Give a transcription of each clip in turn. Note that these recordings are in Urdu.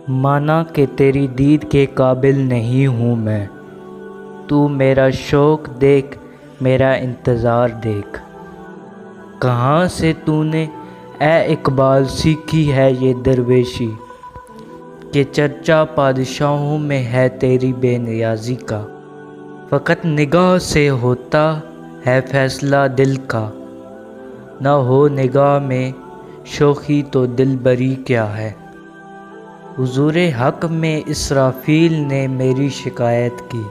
مانا کہ تیری دید کے قابل نہیں ہوں میں، تو میرا شوق دیکھ، میرا انتظار دیکھ۔ کہاں سے تو نے اے اقبال سیکھی ہے یہ درویشی، کہ چرچا بادشاہوں میں ہے تیری بے نیازی کا۔ فقط نگاہ سے ہوتا ہے فیصلہ دل کا، نہ ہو نگاہ میں شوخی تو دل بری کیا ہے۔ حضور حق میں اسرافیل نے میری شکایت کی،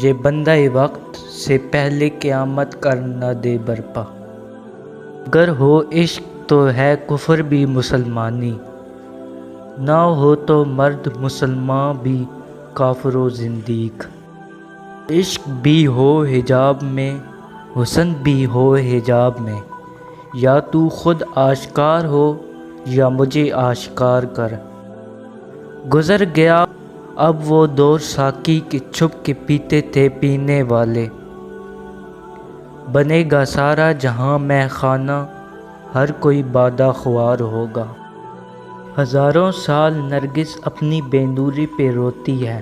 یہ بندہ وقت سے پہلے قیامت کر نہ دے برپا۔ اگر ہو عشق تو ہے کفر بھی مسلمانی، نہ ہو تو مرد مسلمان بھی کافر و زندیق۔ عشق بھی ہو حجاب میں، حسن بھی ہو حجاب میں، یا تو خود آشکار ہو یا مجھے آشکار کر۔ گزر گیا اب وہ دور ساقی کے چھپ کے پیتے تھے پینے والے، بنے گا سارا جہاں مے خانہ، ہر کوئی بادہ خوار ہوگا۔ ہزاروں سال نرگس اپنی بے نوری پہ روتی ہے،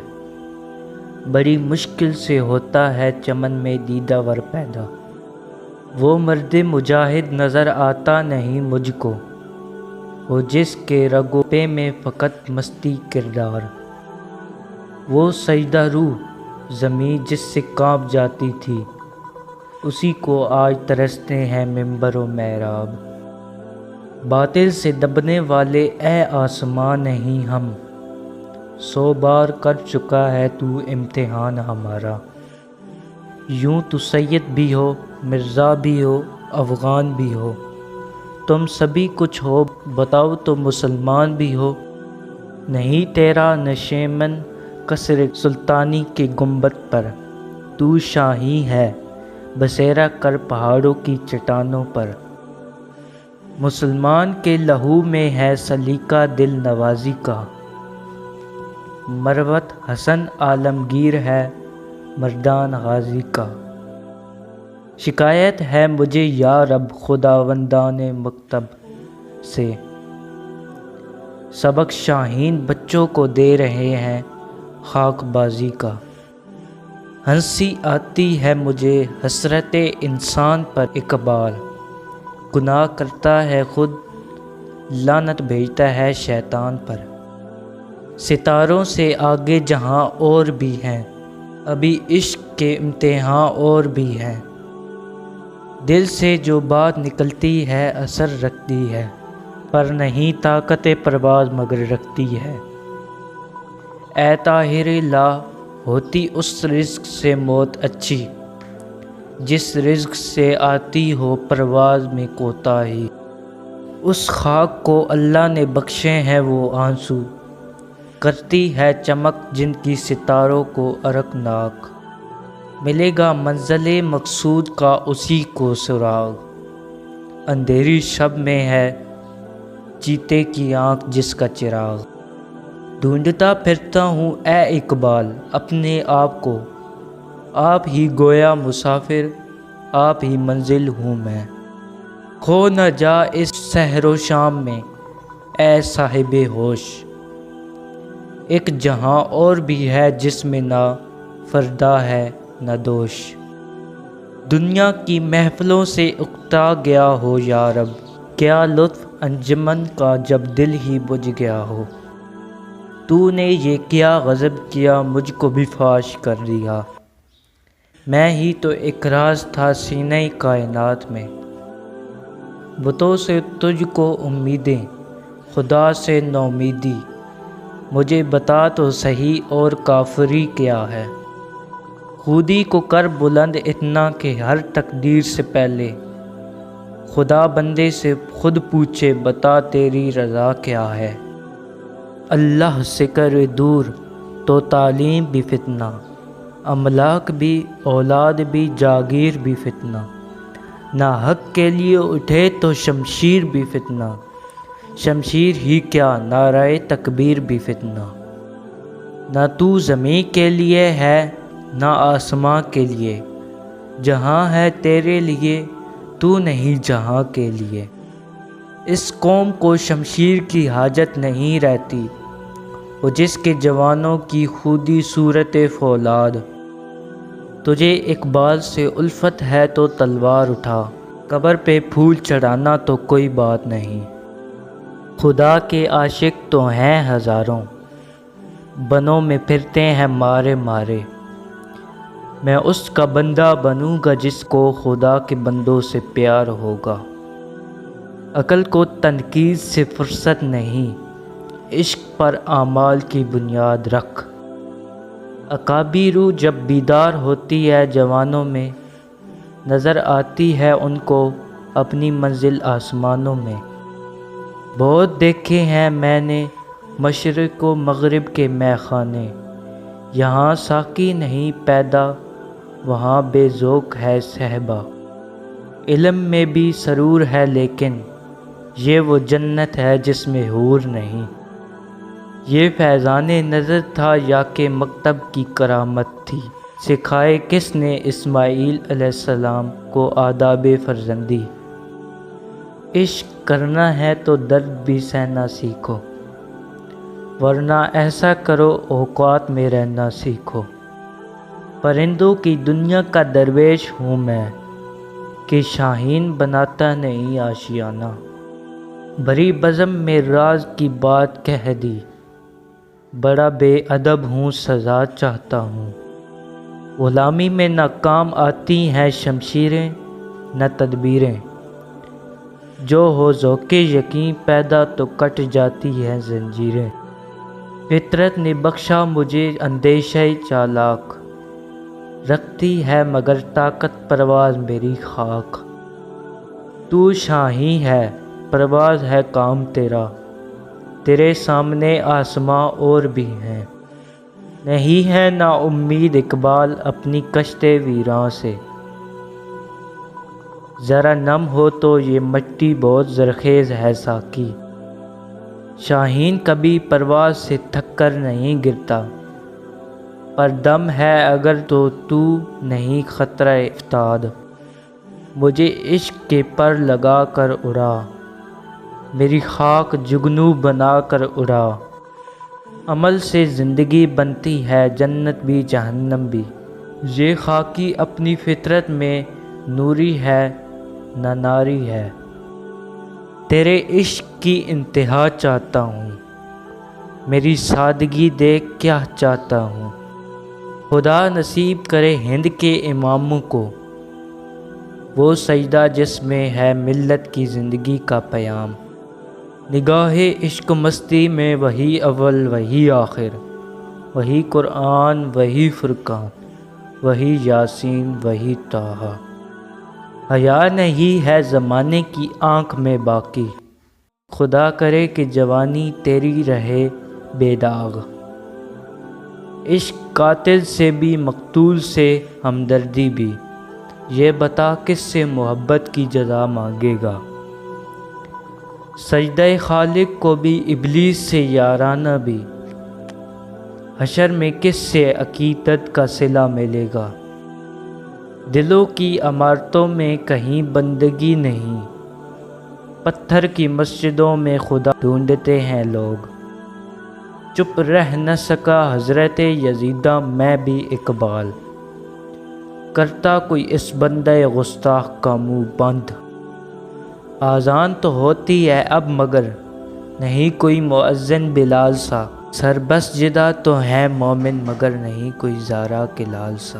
بڑی مشکل سے ہوتا ہے چمن میں دیدہ ور پیدا۔ وہ مرد مجاہد نظر آتا نہیں مجھ کو، وہ جس کے رگوں پے میں فقط مستی کردار۔ وہ سجدہ روح زمیں جس سے کانپ جاتی تھی، اسی کو آج ترستے ہیں منبر و محراب۔ باطل سے دبنے والے اے آسمان نہیں ہم، 100 بار کر چکا ہے تو امتحان ہمارا۔ یوں تو سید بھی ہو، مرزا بھی ہو، افغان بھی ہو، تم سبھی کچھ ہو، بتاؤ تو مسلمان بھی ہو۔ نہیں تیرا نشیمن قصر سلطانی کے گنبد پر، تو شاہی ہے بسیرا کر پہاڑوں کی چٹانوں پر۔ مسلمان کے لہو میں ہے سلیقہ دل نوازی کا، مروت حسن عالمگیر ہے مردان غازی کا۔ شکایت ہے مجھے یا رب خداوندان مکتب سے، سبق شاہین بچوں کو دے رہے ہیں خاک بازی کا۔ ہنسی آتی ہے مجھے حسرت انسان پر اقبال، گناہ کرتا ہے خود لعنت بھیجتا ہے شیطان پر۔ ستاروں سے آگے جہاں اور بھی ہیں، ابھی عشق کے امتحان اور بھی ہیں۔ دل سے جو بات نکلتی ہے اثر رکھتی ہے، پر نہیں طاقت پرواز مگر رکھتی ہے۔ اے طاہر لا ہوتی اس رزق سے موت اچھی، جس رزق سے آتی ہو پرواز میں کوتاہی۔ اس خاک کو اللہ نے بخشے ہیں وہ آنسو، کرتی ہے چمک جن کی ستاروں کو ارقناک۔ ملے گا منزل مقصود کا اسی کو سراغ، اندھیری شب میں ہے چیتے کی آنکھ جس کا چراغ۔ ڈھونڈتا پھرتا ہوں اے اقبال اپنے آپ کو، آپ ہی گویا مسافر، آپ ہی منزل ہوں میں۔ کھو نہ جا اس سحر و شام میں اے صاحب ہوش، ایک جہاں اور بھی ہے جس میں نہ فردا ہے نہ دوش۔ دنیا کی محفلوں سے اکتا گیا ہو یا رب، کیا لطف انجمن کا جب دل ہی بجھ گیا ہو۔ تو نے یہ کیا غضب کیا مجھ کو بھی فاش کر دیا، میں ہی تو ایک راز تھا سینہ کائنات میں۔ بتوں سے تجھ کو امیدیں، خدا سے نومیدی، مجھے بتا تو صحیح اور کافری کیا ہے۔ خودی کو کر بلند اتنا کہ ہر تقدیر سے پہلے، خدا بندے سے خود پوچھے بتا تیری رضا کیا ہے۔ اللہ سے کر دور تو تعلیم بھی فتنہ، املاک بھی اولاد بھی جاگیر بھی فتنہ۔ نہ حق کے لیے اٹھے تو شمشیر بھی فتنہ، شمشیر ہی کیا نعرہ تکبیر بھی فتنہ۔ نہ تو زمین کے لیے ہے نہ آسماں کے لیے، جہاں ہے تیرے لیے تو نہیں جہاں کے لیے۔ اس قوم کو شمشیر کی حاجت نہیں رہتی، وہ جس کے جوانوں کی خودی صورت فولاد۔ تجھے اقبال سے الفت ہے تو تلوار اٹھا، قبر پہ پھول چڑھانا تو کوئی بات نہیں۔ خدا کے عاشق تو ہیں ہزاروں، بنوں میں پھرتے ہیں مارے مارے۔ میں اس کا بندہ بنوں گا جس کو خدا کے بندوں سے پیار ہوگا۔ عقل کو تنقید سے فرصت نہیں، عشق پر اعمال کی بنیاد رکھ۔ عقابی روح جب بیدار ہوتی ہے جوانوں میں، نظر آتی ہے ان کو اپنی منزل آسمانوں میں۔ بہت دیکھے ہیں میں نے مشرق و مغرب کے مے خانے، یہاں ساقی نہیں پیدا وہاں بے ذوق ہے صہبا۔ علم میں بھی سرور ہے لیکن یہ وہ جنت ہے جس میں حور نہیں۔ یہ فیضان نظر تھا یا کہ مکتب کی کرامت تھی، سکھائے کس نے اسماعیل علیہ السلام کو آداب فرزندی۔ عشق کرنا ہے تو درد بھی سہنا سیکھو، ورنہ ایسا کرو اوقات میں رہنا سیکھو۔ پرندوں کی دنیا کا درویش ہوں میں، کہ شاہین بناتا نہیں آشیانہ۔ بھری بزم میں راز کی بات کہہ دی، بڑا بے ادب ہوں سزا چاہتا ہوں۔ غلامی میں نہ کام آتی ہیں شمشیریں نہ تدبیریں، جو ہو ذوق یقین پیدا تو کٹ جاتی ہیں زنجیریں۔ فطرت نے بخشا مجھے اندیشہ چالاک، رکھتی ہے مگر طاقت پرواز میری خاک۔ تو شاہی ہے پرواز ہے کام تیرا، تیرے سامنے آسماں اور بھی ہیں۔ نہیں ہے نا امید اقبال اپنی کشت ویراں سے، ذرا نم ہو تو یہ مٹی بہت زرخیز ہے ساقی۔ شاہین کبھی پرواز سے تھک کر نہیں گرتا، پر دم ہے اگر تو نہیں خطرہ افتاد۔ مجھے عشق کے پر لگا کر اڑا، میری خاک جگنو بنا کر اڑا۔ عمل سے زندگی بنتی ہے جنت بھی جہنم بھی، یہ خاکی اپنی فطرت میں نوری ہے نہ ناری ہے۔ تیرے عشق کی انتہا چاہتا ہوں، میری سادگی دیکھ کیا چاہتا ہوں۔ خدا نصیب کرے ہند کے اماموں کو وہ سجدہ جس میں ہے ملت کی زندگی کا پیام۔ نگاہ عشق مستی میں وہی اول وہی آخر، وہی قرآن وہی فرقان، وہی یاسین وہی طٰہٰ۔ حیا نہیں ہے زمانے کی آنکھ میں باقی، خدا کرے کہ جوانی تیری رہے بے داغ۔ عشق قاتل سے بھی مقتول سے ہمدردی بھی، یہ بتا کس سے محبت کی جزا مانگے گا۔ سجدہ خالق کو بھی ابلیس سے یارانہ بھی، حشر میں کس سے عقیدت کا صلہ ملے گا۔ دلوں کی عمارتوں میں کہیں بندگی نہیں، پتھر کی مسجدوں میں خدا ڈھونڈتے ہیں لوگ۔ چپ رہ نہ سکا حضرت یزیدہ میں بھی اقبال، کرتا کوئی اس بندہ گستاخ کا منہ بند۔ آذان تو ہوتی ہے اب مگر نہیں کوئی مؤذن بلال سا، سر بس جدہ تو ہیں مومن مگر نہیں کوئی زارا کے لال سا۔